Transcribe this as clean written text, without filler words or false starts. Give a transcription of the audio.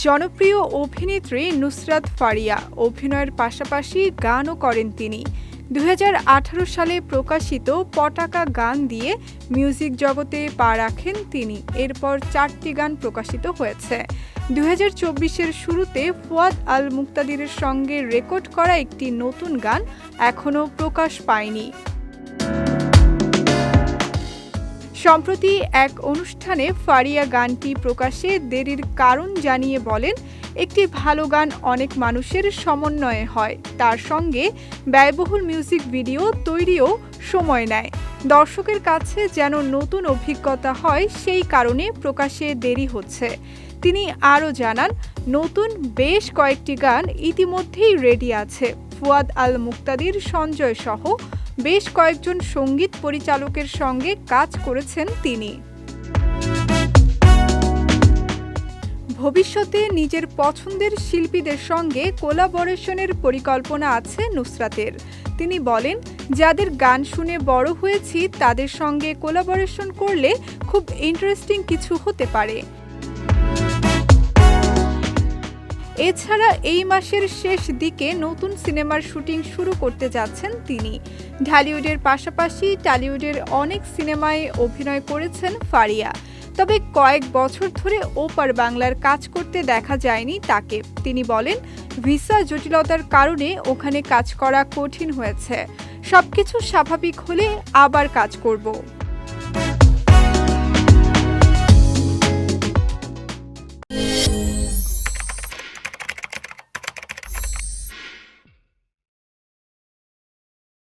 জনপ্রিয় অভিনেত্রী নুসরাত ফারিয়া অভিনয়ের পাশাপাশি গানও করেন তিনি। ২০১৮ সালে প্রকাশিত পটাকা গান দিয়ে মিউজিক জগতে পা রাখেন তিনি। এরপর ৪টি গান প্রকাশিত হয়েছে। ২০২৪-এর শুরুতে ফুয়াদ আল মুক্তাদিরের সঙ্গে রেকর্ড করা একটি নতুন গান এখনও প্রকাশ পায়নি। সম্প্রতি এক অনুষ্ঠানে ফারিয়া গানটি প্রকাশে দেরির কারণ জানিয়ে বলেন, একটি ভালো গান অনেক মানুষের সমন্বয়ে হয়, তার সঙ্গে ব্যয়বহুল মিউজিক ভিডিও তৈরিও সময় নেয়। দর্শকের কাছে যেন নতুন অভিজ্ঞতা হয়, সেই কারণে প্রকাশে দেরি হচ্ছে। তিনি আরও জানান, নতুন বেশ কয়েকটি গান ইতিমধ্যেই রেডি আছে। ফুয়াদ আল মুক্তাদির, সঞ্জয় সহ বেশ কয়েকজন সঙ্গীত পরিচালকের সঙ্গে কাজ করেছেন তিনি। ভবিষ্যতে নিজের পছন্দের শিল্পীদের সঙ্গে কোলাবোরেশনের পরিকল্পনা আছে নুসরাতের। তিনি বলেন, যাদের গান শুনে বড় হয়েছি তাদের সঙ্গে কোলাবোরেশন করলে খুব ইন্টারেস্টিং কিছু হতে পারে। এছাড়া এই মাসের শেষ দিকে নতুন সিনেমার শুটিং শুরু করতে যাচ্ছেন তিনি। ঢালিউডের পাশাপাশি টলিউডের অনেক সিনেমায় অভিনয় করেছেন ফারিয়া। তবে কয়েক বছর ধরে ওপার বাংলার কাজ করতে দেখা যায়নি তাকে। তিনি বলেন, ভিসা জটিলতার কারণে ওখানে কাজ করা কঠিন হয়েছে। সবকিছু স্বাভাবিক হলে আবার কাজ করব।